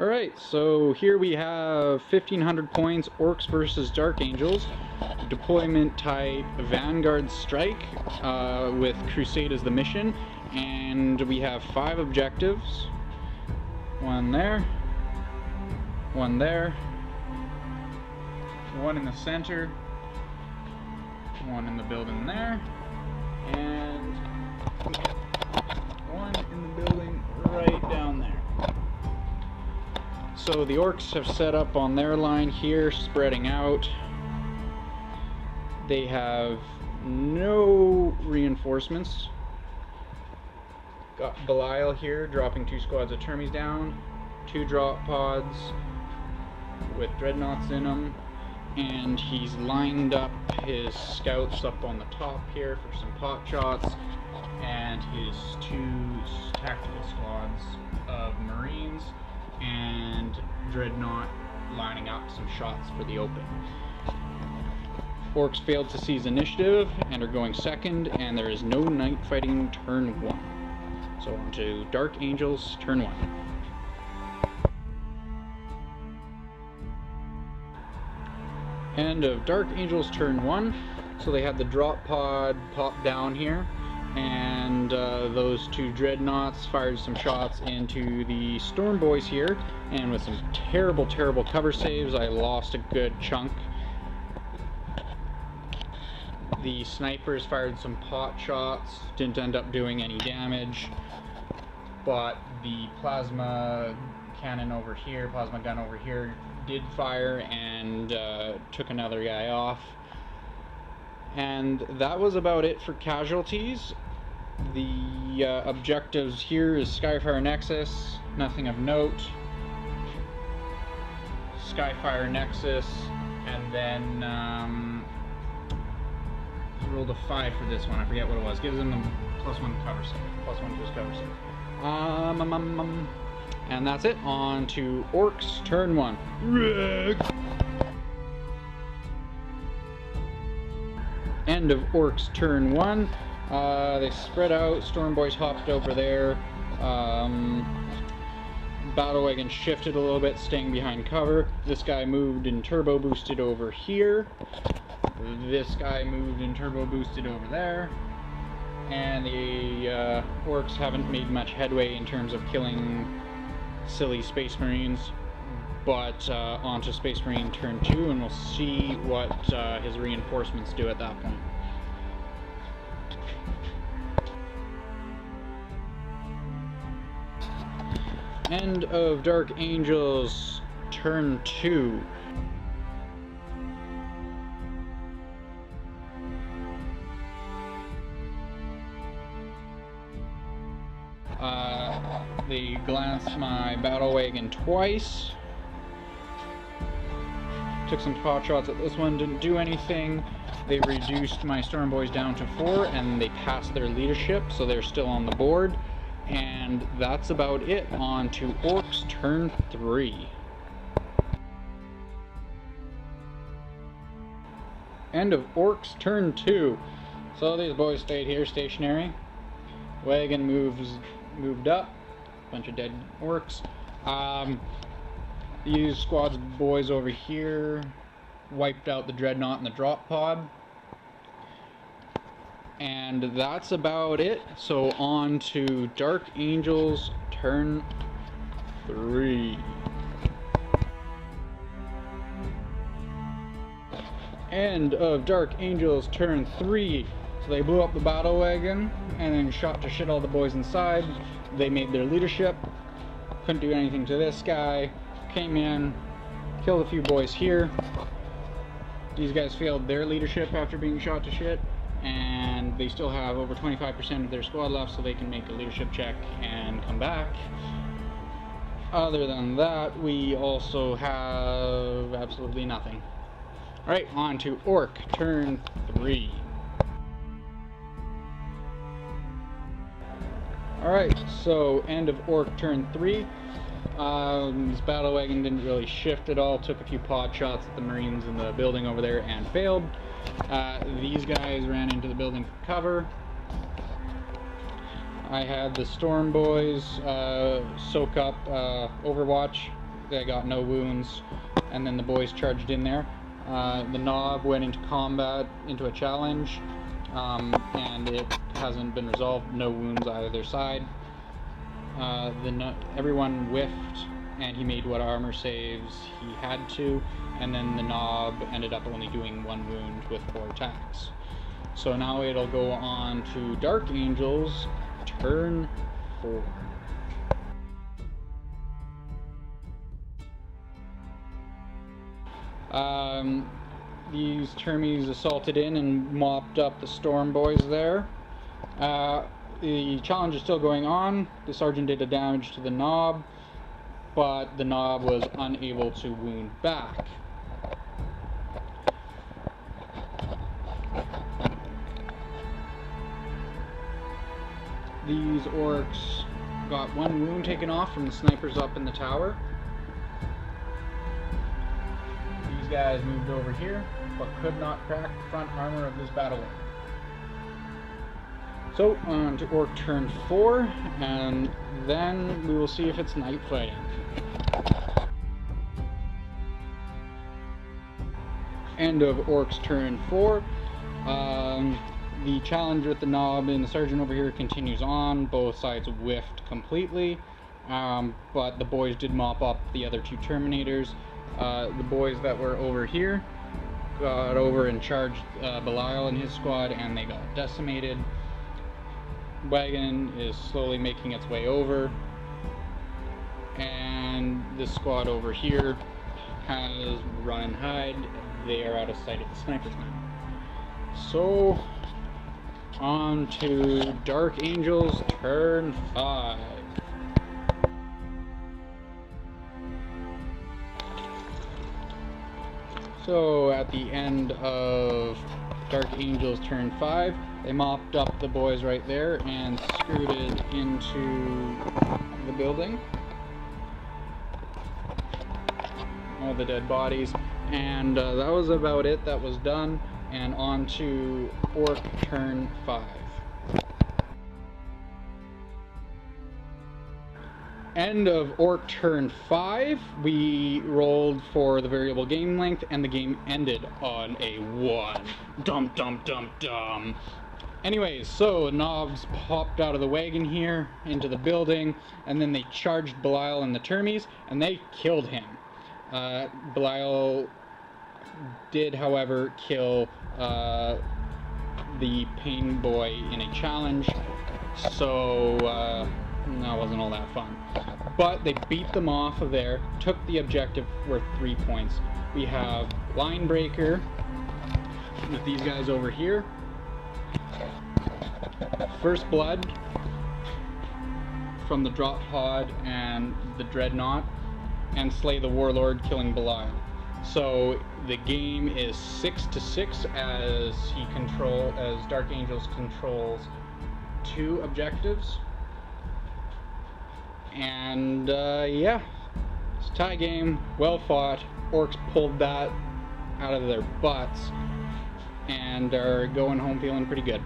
Alright, so here we have 1500 points, Orks versus Dark Angels, deployment type Vanguard Strike, with Crusade as the mission, and we have 5 objectives. One there, one there, one in the center, one in the building there, and one in the building right down there. So the Orks have set up on their line here, spreading out. They have no reinforcements. Got Belial here, dropping 2 squads of Termies down, 2 drop pods with dreadnoughts in them, and he's lined up his scouts up on the top here for some pot shots, and his 2 tactical squads of Marines and dreadnought lining up some shots for the open. Orks failed to seize initiative and are going second, and there is no night fighting turn 1. So on to Dark Angels turn 1. End of Dark Angels turn 1. So they had the drop pod pop down here, and those 2 dreadnoughts fired some shots into the Storm Boys here, and with some terrible cover saves I lost a good chunk. The snipers fired some pot shots, didn't end up doing any damage, but the plasma gun over here did fire and took another guy off. And that was about it for casualties. The objectives here is Skyfire Nexus, nothing of note. Skyfire Nexus, and then he rolled a 5 for this one. I forget what it was. Gives him a +1 cover save, +1 to his cover save. And that's it. On to Orks turn 1. End of Orks turn 1. They spread out, Storm Boys hopped over there, Battle Wagon shifted a little bit, staying behind cover. This guy moved and turbo boosted over here. This guy moved and turbo boosted over there. And the Orks haven't made much headway in terms of killing silly Space Marines. But onto Space Marine turn 2, and we'll see what his reinforcements do at that point. End of Dark Angels turn 2. They glanced my battle wagon twice. Took some pot shots at this one, didn't do anything. They reduced my Storm Boys down to 4, and they passed their leadership, so they're still on the board. And that's about it. On to Orks turn 3. End of Orks turn 2. So these boys stayed here stationary. Wagon moved up. Bunch of dead Orks. These squads of boys over here wiped out the dreadnought and the drop pod. And that's about it. So on to Dark Angels turn 3. End of Dark Angels turn 3. So they blew up the battle wagon and then shot to shit all the boys inside. They made their leadership. Couldn't do anything to this guy. Came in, killed a few boys here. These guys failed their leadership after being shot to shit, and they still have over 25% of their squad left, so they can make a leadership check and come back. Other than that, we also have absolutely nothing. Alright, on to Ork turn 3. Alright, so end of Ork turn 3. This battle wagon didn't really shift at all, took a few pot shots at the Marines in the building over there and failed. These guys ran into the building for cover. I had the Storm Boys soak up Overwatch They got no wounds, and then the boys charged in there. The Knob went into combat, into a challenge, and it hasn't been resolved. No wounds either side. Everyone whiffed, and he made what armor saves he had to, and then the Knob ended up only doing 1 wound with 4 attacks. So now it'll go on to Dark Angels, turn 4. These Termies assaulted in and mopped up the Storm boys there. The challenge is still going on. The Sergeant did a damage to the Knob, but the Knob was unable to wound back. These Orks got 1 wound taken off from the snipers up in the tower. These guys moved over here, but could not crack the front armor of this battle. So, on to Orc turn 4, and then we will see if it's night fighting. End of Orcs turn 4. The challenge with the Knob and the Sergeant over here continues on. Both sides whiffed completely, but the boys did mop up the other 2 Terminators. The boys that were over here got over and charged Belial and his squad, and they got decimated. Wagon is slowly making its way over, and this squad over here has run and hide. They are out of sight of the snipers now. So, on to Dark Angels, turn 5. So, at the end of Dark Angels turn 5, they mopped up the boys right there and scooted into the building. All the dead bodies. And that was about it. That was done. And on to Orc turn 5. End of Orc turn 5. We rolled for the variable game length, and the game ended on a 1. Dum dum dum dum. Anyways, so Knobs popped out of the wagon here into the building, and then they charged Belial and the Termies, and they killed him. Belial did, however, kill the Pain Boy in a challenge, so that wasn't all that fun. But they beat them off of there, took the objective worth 3 points. We have Line Breaker with these guys over here. First Blood from the Drop Pod and the Dreadnought, and Slay the Warlord, killing Belial. So the game is 6-6 as Dark Angels controls 2 objectives. And yeah, it's a tie game, well fought. Orcs pulled that out of their butts and are going home feeling pretty good.